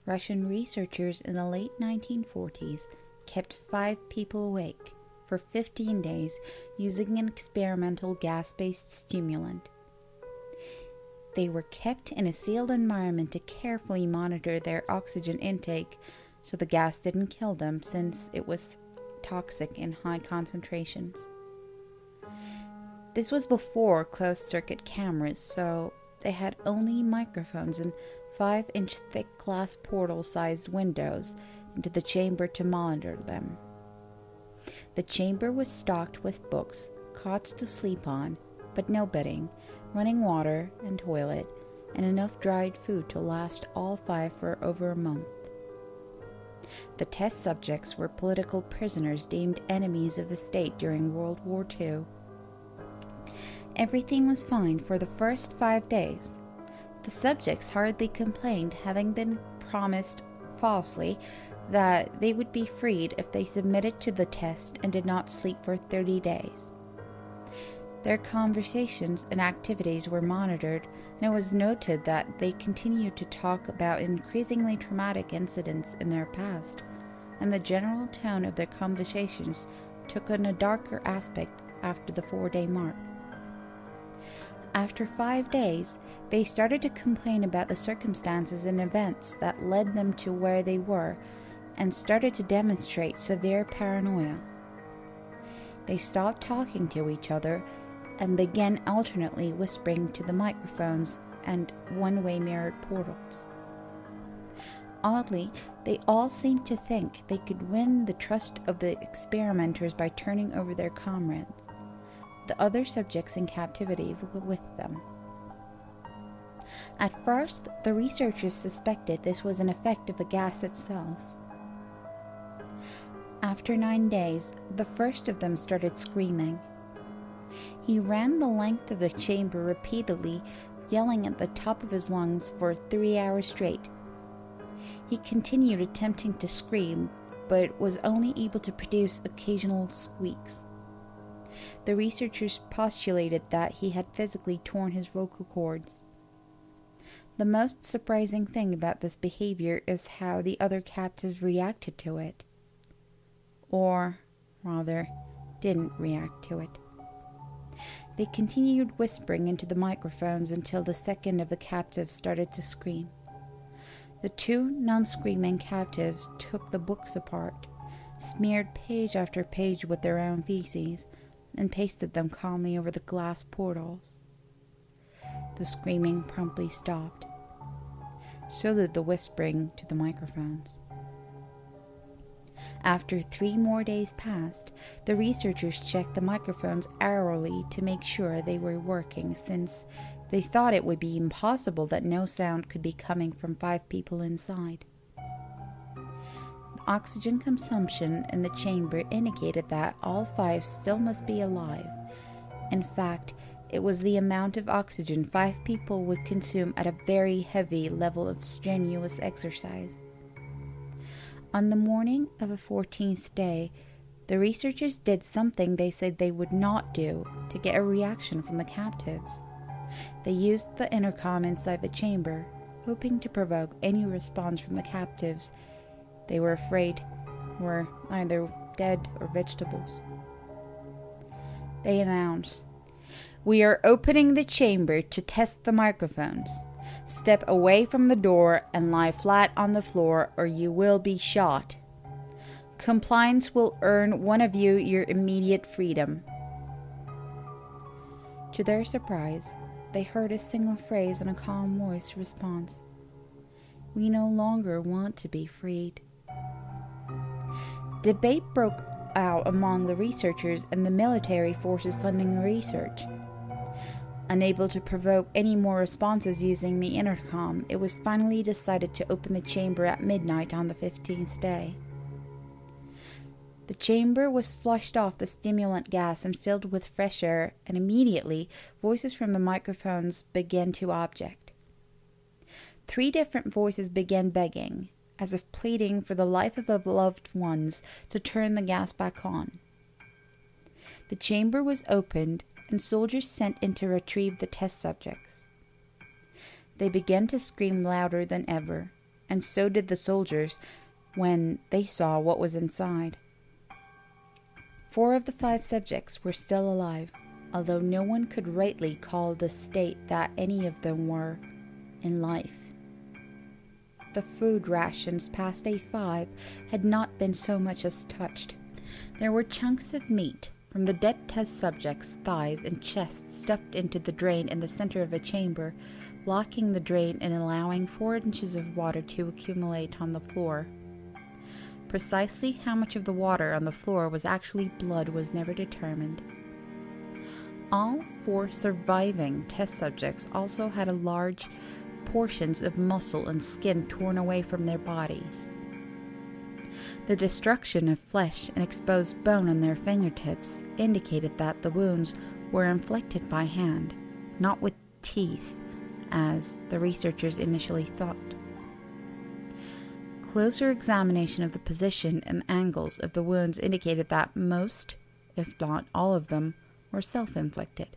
Russian researchers in the late 1940s kept 5 people awake for 15 days using an experimental gas-based stimulant. They were kept in a sealed environment to carefully monitor their oxygen intake so the gas didn't kill them since it was toxic in high concentrations. This was before closed-circuit cameras, so they had only microphones and 5-inch thick glass portal-sized windows into the chamber to monitor them. The chamber was stocked with books, cots to sleep on, but no bedding, running water and toilet, and enough dried food to last all 5 for over a month. The test subjects were political prisoners deemed enemies of the state during World War II. Everything was fine for the first 5 days. The subjects hardly complained, having been promised falsely that they would be freed if they submitted to the test and did not sleep for 30 days. Their conversations and activities were monitored, and it was noted that they continued to talk about increasingly traumatic incidents in their past, and the general tone of their conversations took on a darker aspect after the 4-day mark. After 5 days, they started to complain about the circumstances and events that led them to where they were, and started to demonstrate severe paranoia. They stopped talking to each other and began alternately whispering to the microphones and one-way mirrored portals. Oddly, they all seemed to think they could win the trust of the experimenters by turning over their comrades, the other subjects in captivity, with them. At first, the researchers suspected this was an effect of the gas itself. After 9 days, the first of them started screaming. He ran the length of the chamber repeatedly, yelling at the top of his lungs for 3 hours straight. He continued attempting to scream, but was only able to produce occasional squeaks. The researchers postulated that he had physically torn his vocal cords. The most surprising thing about this behavior is how the other captives reacted to it. Or, rather, didn't react to it. They continued whispering into the microphones until the second of the captives started to scream. The 2 non-screaming captives took the books apart, smeared page after page with their own feces, and pasted them calmly over the glass portals. The screaming promptly stopped. So did the whispering to the microphones. After 3 more days passed, the researchers checked the microphones hourly to make sure they were working, since they thought it would be impossible that no sound could be coming from 5 people inside. The oxygen consumption in the chamber indicated that all 5 still must be alive. In fact, it was the amount of oxygen 5 people would consume at a very heavy level of strenuous exercise. On the morning of the 14th day, the researchers did something they said they would not do to get a reaction from the captives. They used the intercom inside the chamber, hoping to provoke any response from the captives they were afraid were either dead or vegetables. They announced, "We are opening the chamber to test the microphones. Step away from the door and lie flat on the floor, or you will be shot. Compliance will earn one of you your immediate freedom." To their surprise, they heard a single phrase in a calm voice response: "We no longer want to be freed." Debate broke out among the researchers and the military forces funding the research. Unable to provoke any more responses using the intercom, it was finally decided to open the chamber at midnight on the 15th day. The chamber was flushed off the stimulant gas and filled with fresh air, and immediately voices from the microphones began to object. 3 different voices began begging, as if pleading for the life of the loved ones, to turn the gas back on. The chamber was opened, and soldiers sent in to retrieve the test subjects. They began to scream louder than ever, and so did the soldiers when they saw what was inside. 4 of the 5 subjects were still alive, although no one could rightly call the state that any of them were in life. The food rations past A5 had not been so much as touched. There were chunks of meat from the dead test subjects' thighs and chests stuffed into the drain in the center of a chamber, blocking the drain and allowing 4 inches of water to accumulate on the floor. Precisely how much of the water on the floor was actually blood was never determined. All 4 surviving test subjects also had large portions of muscle and skin torn away from their bodies. The destruction of flesh and exposed bone on their fingertips indicated that the wounds were inflicted by hand, not with teeth, as the researchers initially thought. Closer examination of the position and angles of the wounds indicated that most, if not all of them, were self-inflicted.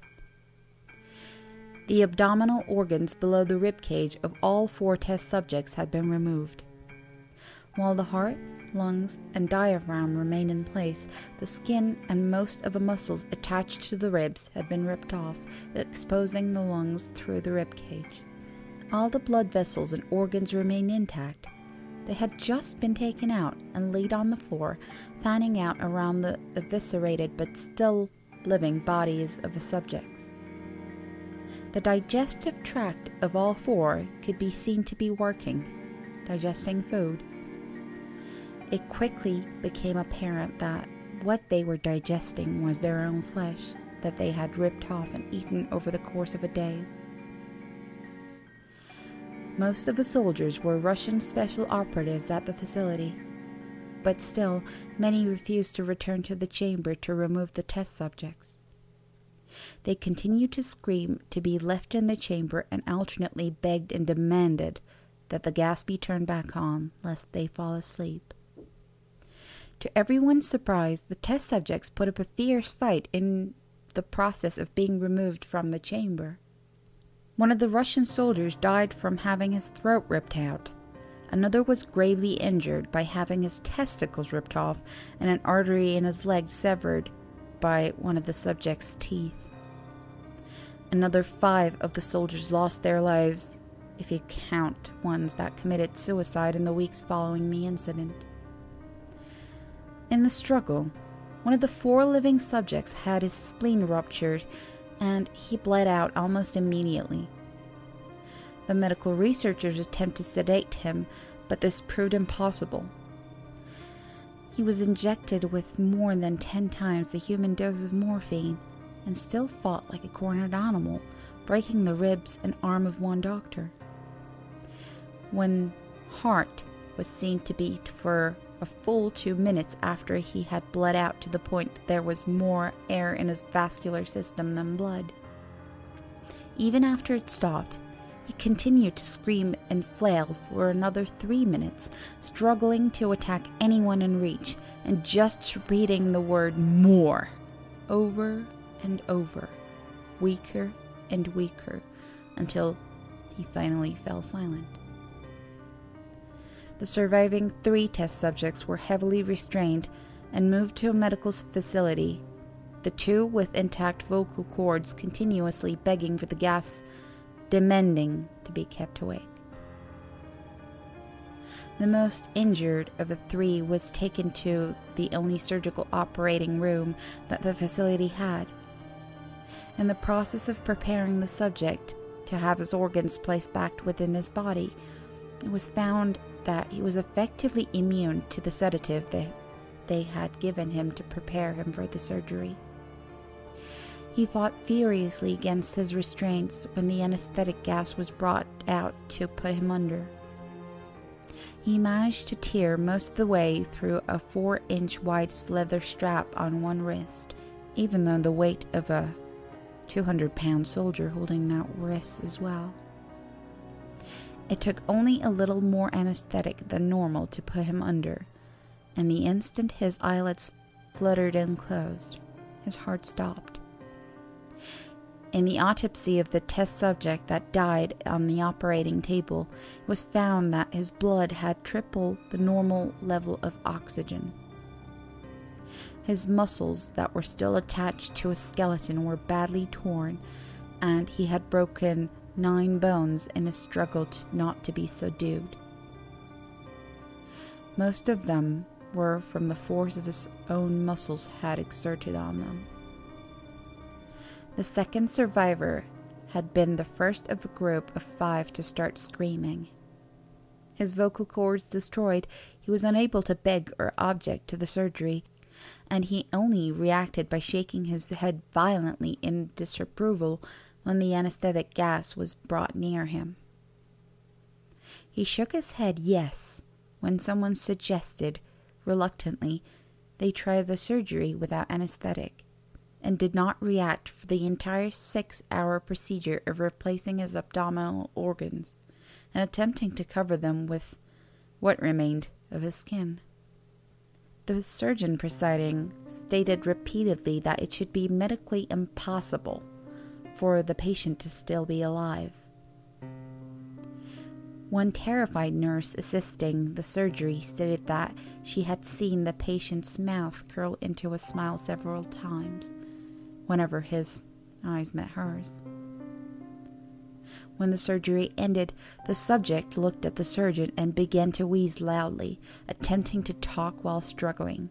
The abdominal organs below the rib cage of all 4 test subjects had been removed. While the heart, lungs, and diaphragm remained in place, the skin and most of the muscles attached to the ribs had been ripped off, exposing the lungs through the rib cage. All the blood vessels and organs remained intact. They had just been taken out and laid on the floor, fanning out around the eviscerated but still living bodies of the subjects. The digestive tract of all 4 could be seen to be working, digesting food. It quickly became apparent that what they were digesting was their own flesh that they had ripped off and eaten over the course of a day. Most of the soldiers were Russian special operatives at the facility, but still many refused to return to the chamber to remove the test subjects. They continued to scream to be left in the chamber and alternately begged and demanded that the gas be turned back on lest they fall asleep. To everyone's surprise, the test subjects put up a fierce fight in the process of being removed from the chamber. One of the Russian soldiers died from having his throat ripped out. Another was gravely injured by having his testicles ripped off and an artery in his leg severed by one of the subject's teeth. Another 5 of the soldiers lost their lives, if you count ones that committed suicide in the weeks following the incident. In the struggle, one of the 4 living subjects had his spleen ruptured, and he bled out almost immediately. The medical researchers attempted to sedate him, but this proved impossible. He was injected with more than 10 times the human dose of morphine, and still fought like a cornered animal, breaking the ribs and arm of one doctor. When heart was seen to beat for a full 2 minutes after he had bled out to the point that there was more air in his vascular system than blood. Even after it stopped, he continued to scream and flail for another 3 minutes, struggling to attack anyone in reach, and just repeating the word "more" over and over, weaker and weaker, until he finally fell silent. The surviving 3 test subjects were heavily restrained and moved to a medical facility, the 2 with intact vocal cords continuously begging for the gas, demanding to be kept awake. The most injured of the 3 was taken to the only surgical operating room that the facility had. In the process of preparing the subject to have his organs placed back within his body, it was found that he was effectively immune to the sedative that they had given him to prepare him for the surgery. He fought furiously against his restraints when the anesthetic gas was brought out to put him under. He managed to tear most of the way through a 4-inch wide leather strap on one wrist, even though the weight of a 200-pound soldier holding that wrist as well. It took only a little more anesthetic than normal to put him under, and the instant his eyelids fluttered and closed, his heart stopped. In the autopsy of the test subject that died on the operating table, it was found that his blood had triple the normal level of oxygen. His muscles that were still attached to his skeleton were badly torn, and he had broken 9 bones in a struggle not to be subdued. Most of them were from the force of his own muscles had exerted on them. The second survivor had been the first of a group of 5 to start screaming. His vocal cords destroyed, he was unable to beg or object to the surgery, and he only reacted by shaking his head violently in disapproval when the anesthetic gas was brought near him. He shook his head yes when someone suggested, reluctantly, they try the surgery without anesthetic, and did not react for the entire 6-hour procedure of replacing his abdominal organs and attempting to cover them with what remained of his skin. The surgeon presiding stated repeatedly that it should be medically impossible for the patient to still be alive. One terrified nurse assisting the surgery stated that she had seen the patient's mouth curl into a smile several times whenever his eyes met hers. When the surgery ended, the subject looked at the surgeon and began to wheeze loudly, attempting to talk while struggling.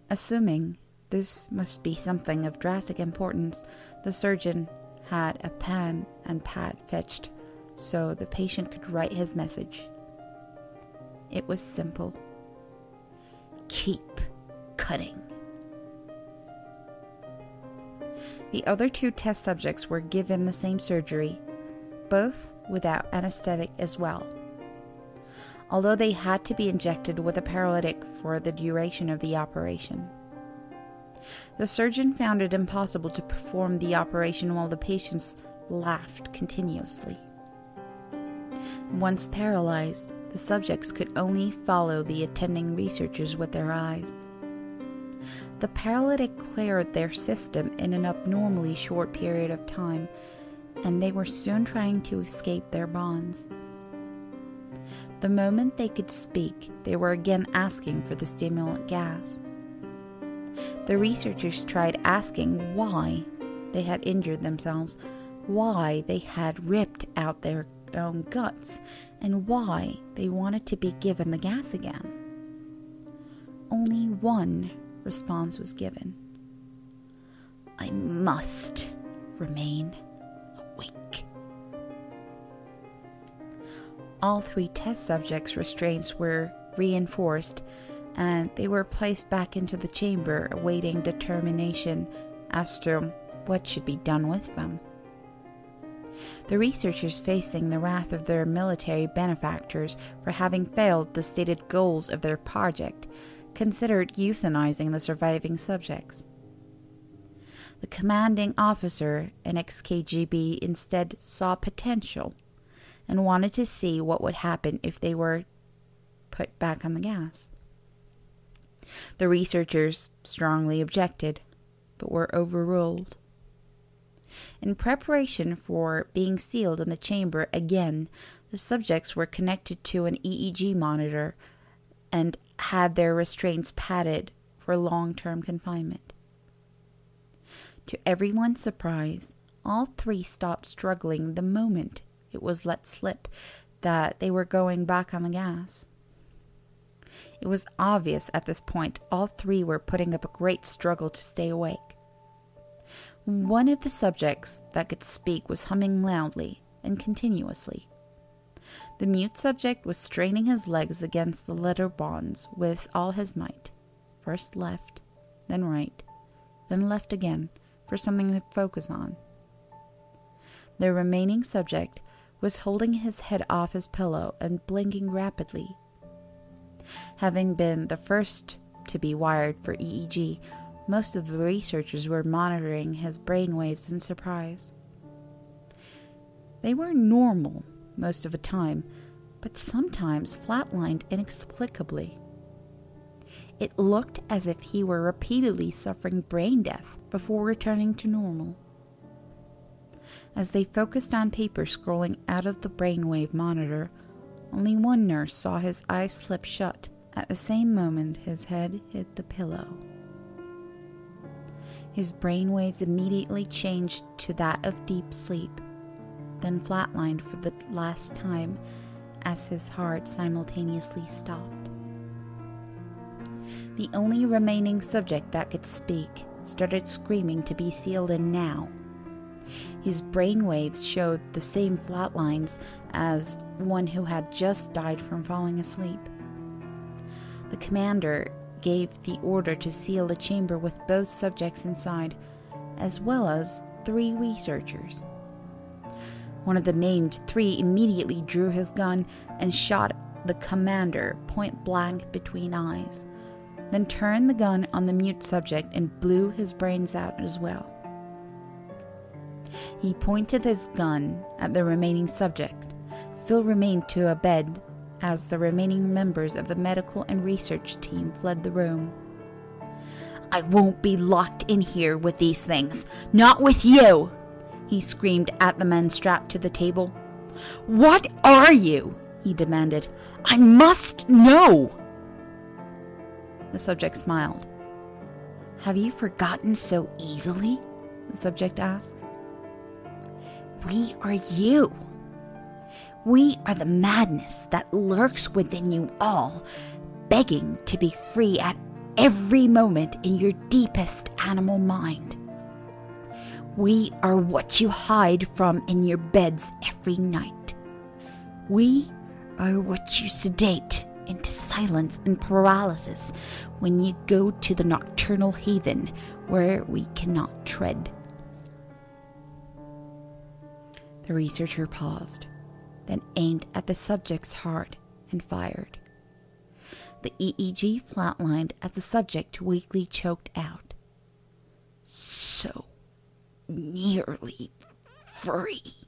Assuming this must be something of drastic importance, the surgeon had a pen and pad fetched so the patient could write his message. It was simple. Keep cutting. The other 2 test subjects were given the same surgery, both without anesthetic as well, although they had to be injected with a paralytic for the duration of the operation. The surgeon found it impossible to perform the operation while the patients laughed continuously. Once paralyzed, the subjects could only follow the attending researchers with their eyes. The paralytic cleared their system in an abnormally short period of time, and they were soon trying to escape their bonds. The moment they could speak, they were again asking for the stimulant gas. The researchers tried asking why they had injured themselves, why they had ripped out their own guts, and why they wanted to be given the gas again. Only one response was given. I must remain awake. All 3 test subjects' restraints were reinforced, and they were placed back into the chamber awaiting determination as to what should be done with them. The researchers, facing the wrath of their military benefactors for having failed the stated goals of their project, considered euthanizing the surviving subjects. The commanding officer, an ex-KGB, instead saw potential and wanted to see what would happen if they were put back on the gas. The researchers strongly objected, but were overruled. In preparation for being sealed in the chamber again, the subjects were connected to an EEG monitor and had their restraints padded for long-term confinement. To everyone's surprise, all 3 stopped struggling the moment it was let slip that they were going back on the gas. It was obvious at this point all 3 were putting up a great struggle to stay awake. One of the subjects that could speak was humming loudly and continuously. The mute subject was straining his legs against the leather bonds with all his might, first left, then right, then left again, for something to focus on. The remaining subject was holding his head off his pillow and blinking rapidly. Having been the first to be wired for EEG, most of the researchers were monitoring his brainwaves in surprise. They were normal most of the time, but sometimes flatlined inexplicably. It looked as if he were repeatedly suffering brain death before returning to normal. As they focused on paper scrolling out of the brainwave monitor, only one nurse saw his eyes slip shut. At the same moment, his head hit the pillow. His brainwaves immediately changed to that of deep sleep, then flatlined for the last time as his heart simultaneously stopped. The only remaining subject that could speak started screaming to be sealed in now. His brainwaves showed the same flatlines as one who had just died from falling asleep. The commander gave the order to seal the chamber with both subjects inside, as well as 3 researchers. One of the named 3 immediately drew his gun and shot the commander point blank between eyes, then turned the gun on the mute subject and blew his brains out as well. He pointed his gun at the remaining subject, still remained to a bed as the remaining members of the medical and research team fled the room. "I won't be locked in here with these things. Not with you!" he screamed at the men strapped to the table. "What are you?" he demanded. "I must know!" The subject smiled. "Have you forgotten so easily?" the subject asked. "We are you. We are the madness that lurks within you all, begging to be free at every moment in your deepest animal mind. We are what you hide from in your beds every night. We are what you sedate into silence and paralysis when you go to the nocturnal haven where we cannot tread." The researcher paused, then aimed at the subject's heart and fired. The EEG flatlined as the subject weakly choked out, "So nearly free."